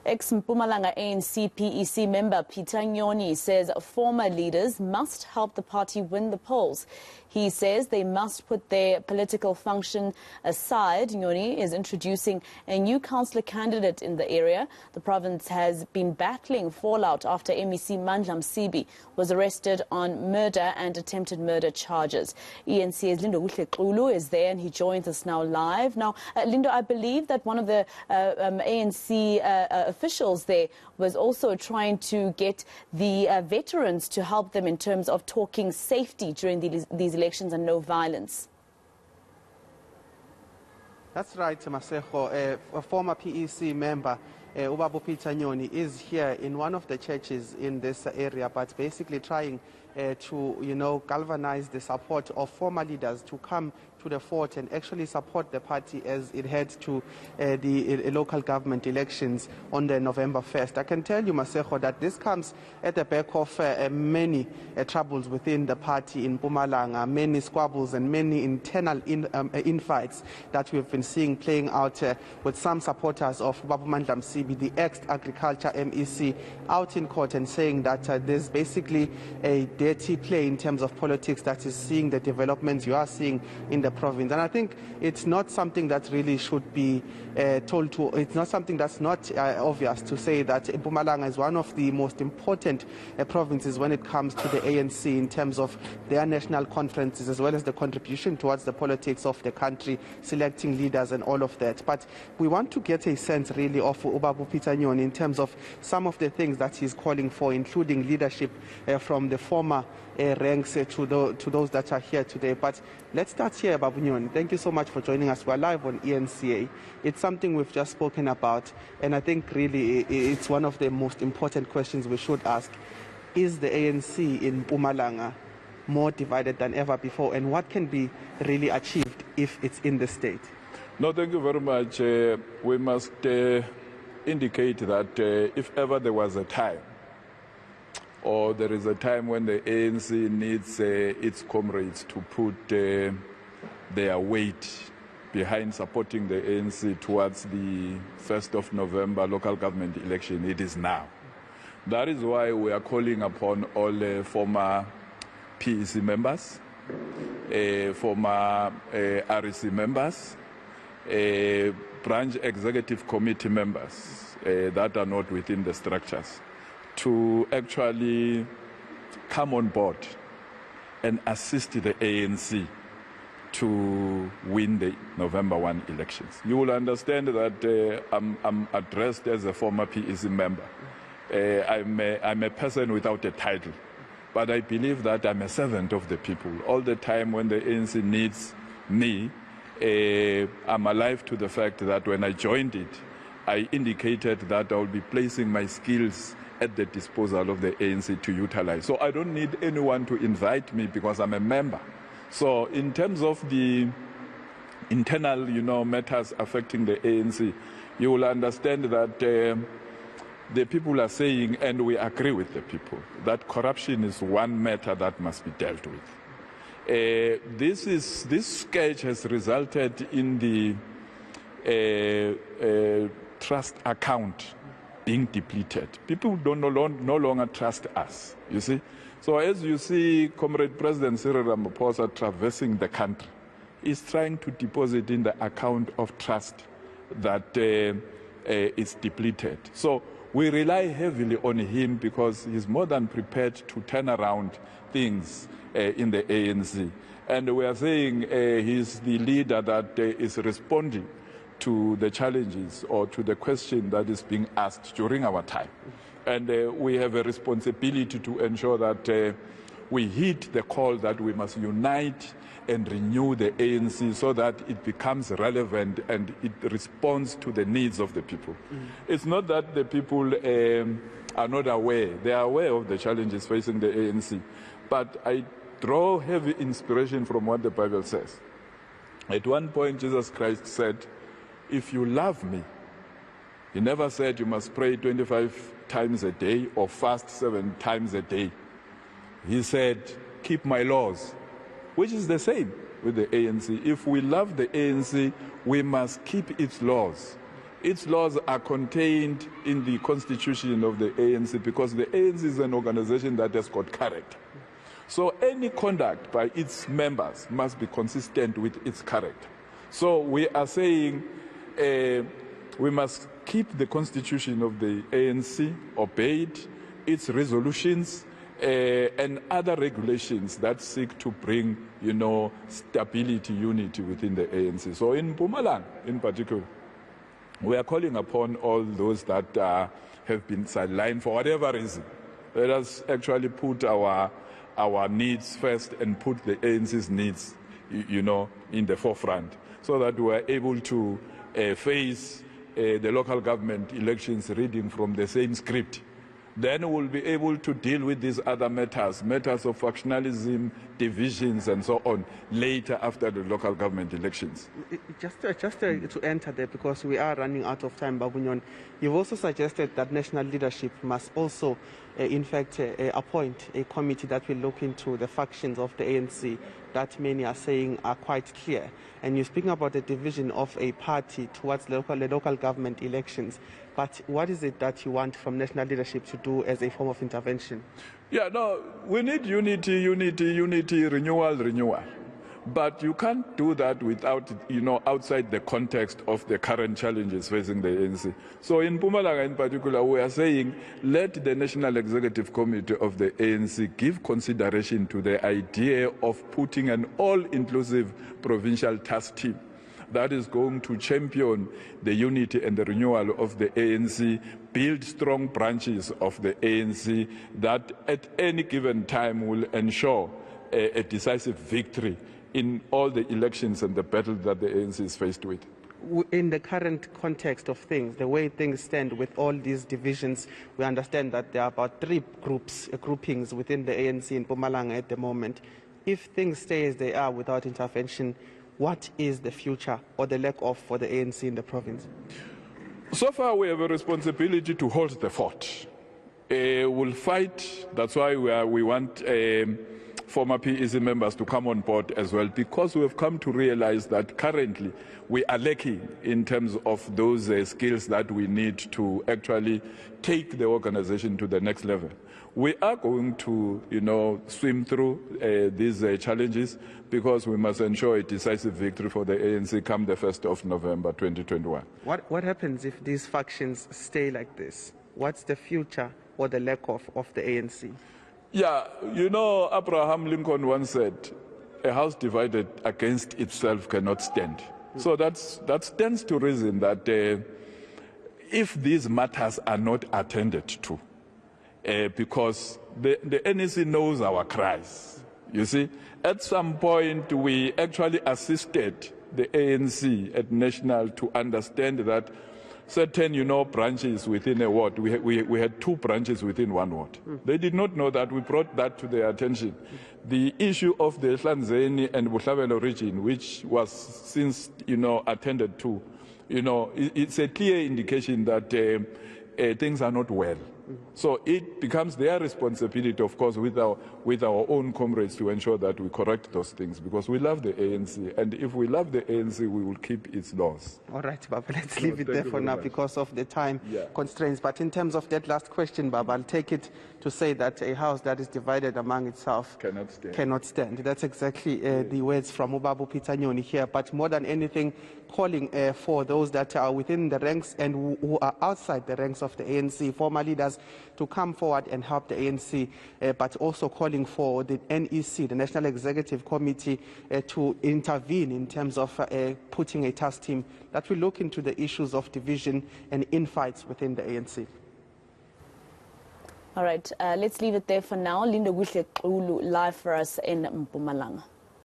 Ex-Mpumalanga ANC PEC member Peter Nyoni says former leaders must help the party win the polls. He says they must put their political function aside. Nyoni is introducing a new councillor candidate in the area. The province has been battling fallout after MEC Mandla Msibi was arrested on murder and attempted murder charges. eNCA's Lindokuhle Xulu is there and he joins us now live. Now, Lindo, I believe that one of the ANC officials there was also trying to get the veterans to help them in terms of talking safety during these elections and no violence. That's right, Masejo. A former PEC member, Ubaba Peter Nyoni, is here in one of the churches in this area, but basically trying to, galvanize the support of former leaders to come to the fort and actually support the party as it heads to the local government elections on the November 1st. I can tell you, Masejo, that this comes at the back of many troubles within the party in Mpumalanga, many squabbles and many internal infights that we've been seeing playing out with some supporters of Ubaba Mandla Msibi, the ex-agriculture MEC, out in court and saying that there's basically a dirty play in terms of politics that is seeing the developments you are seeing in the province. And I think it's not something that really should be told to, it's not something that's not obvious to say that Mpumalanga is one of the most important provinces when it comes to the ANC in terms of their national conferences as well as the contribution towards the politics of the country, selecting leaders and all of that. But we want to get a sense really of Ubaba Peter Nyoni in terms of some of the things that he's calling for, including leadership from the former ranks to those that are here today. But let's start here, Babu Nyoni. Thank you so much for joining us. We're live on eNCA. It's something we've just spoken about, and I think really it's one of the most important questions we should ask. Is the ANC in Mpumalanga more divided than ever before, and what can be really achieved if it's in the state? No, thank you very much. We must indicate that if ever there was a time, or there is a time when the ANC needs its comrades to put their weight behind supporting the ANC towards the 1st of November local government election, it is now. That is why we are calling upon all former PEC members, former REC members, branch executive committee members that are not within the structures, to actually come on board and assist the ANC to win the November 1 elections. You will understand that I'm addressed as a former PEC member. I'm a person without a title, but I believe that I'm a servant of the people. All the time when the ANC needs me, I'm alive to the fact that when I joined it, I indicated that I will be placing my skills at the disposal of the ANC to utilize. So I don't need anyone to invite me because I'm a member. So in terms of the internal, matters affecting the ANC, you will understand that the people are saying, and we agree with the people, that corruption is one matter that must be dealt with. This sketch has resulted in the trust account being depleted. People no longer trust us, you see. So as you see Comrade President Cyril Ramaphosa traversing the country, he's trying to deposit in the account of trust that is depleted. So we rely heavily on him because he's more than prepared to turn around things in the ANC. And we are saying he's the leader that is responding to the challenges or to the question that is being asked during our time. And we have a responsibility to ensure that we heed the call that we must unite and renew the ANC so that it becomes relevant and it responds to the needs of the people. It's not that the people are not aware. They are aware of the challenges facing the ANC. But I draw heavy inspiration from what the Bible says. At one point, Jesus Christ said, if you love me, he never said you must pray 25 times a day or fast 7 times a day. He said, keep my laws, which is the same with the ANC. If we love the ANC, we must keep its laws. its laws are contained in the constitution of the ANC because the ANC is an organization that has got character. So any conduct by its members must be consistent with its character. So we are saying we must keep the constitution of the ANC obeyed, its resolutions, and other regulations that seek to bring, stability, unity within the ANC. So in Mpumalanga, in particular, we are calling upon all those that have been sidelined for whatever reason. Let us actually put our needs first and put the ANC's needs, in the forefront, so that we are able to face the local government elections reading from the same script. Then we'll be able to deal with these other matters of factionalism, divisions, and so on, later after the local government elections. Just to enter there, because we are running out of time, Babu Nyoni, you've also suggested that national leadership must also, in fact, appoint a committee that will look into the factions of the ANC that many are saying are quite clear. And you're speaking about the division of a party towards the local government elections. But what is it that you want from national leadership to do as a form of intervention? Yeah, no, we need unity, renewal. But you can't do that without, outside the context of the current challenges facing the ANC. So in Mpumalanga in particular, we are saying, let the National Executive Committee of the ANC give consideration to the idea of putting an all-inclusive provincial task team that is going to champion the unity and the renewal of the ANC, build strong branches of the ANC that at any given time will ensure a decisive victory in all the elections and the battles that the ANC is faced with. In the current context of things, the way things stand with all these divisions, we understand that there are about 3 groupings within the ANC in Mpumalanga at the moment. If things stay as they are without intervention, what is the future or the lack of for the ANC in the province? So far, we have a responsibility to hold the fort. We'll fight. That's why we want former PEC members to come on board as well, because we have come to realize that currently we are lacking in terms of those skills that we need to actually take the organization to the next level. We are going to, swim through these challenges because we must ensure a decisive victory for the ANC come the 1st of November 2021. What happens if these factions stay like this? What's the future or the lack of the ANC? Yeah, Abraham Lincoln once said, a house divided against itself cannot stand. So that stands to reason that if these matters are not attended to, because the NEC knows our cries. You see, at some point we actually assisted the ANC at national to understand that certain, branches within a ward, we had 2 branches within 1 ward. They did not know that. We brought that to their attention. The issue of the Hlanzeni and Buhlabelo region, which was since, attended to, it's a clear indication that things are not well. So it becomes their responsibility, of course, with our own comrades to ensure that we correct those things, because we love the ANC, and if we love the ANC, we will keep its laws. All right, Baba, let's leave it there for now because of the time constraints. But in terms of that last question, Baba, I'll take it to say that a house that is divided among itself cannot stand. That's exactly the words from Ubabu Peter Nyoni here. But more than anything, calling for those that are within the ranks and who are outside the ranks of the ANC, former leaders, to come forward and help the ANC, but also calling for the NEC, the National Executive Committee, to intervene in terms of putting a task team that will look into the issues of division and infights within the ANC. All right, let's leave it there for now. Lindokuhle Xulu live for us in Mpumalanga.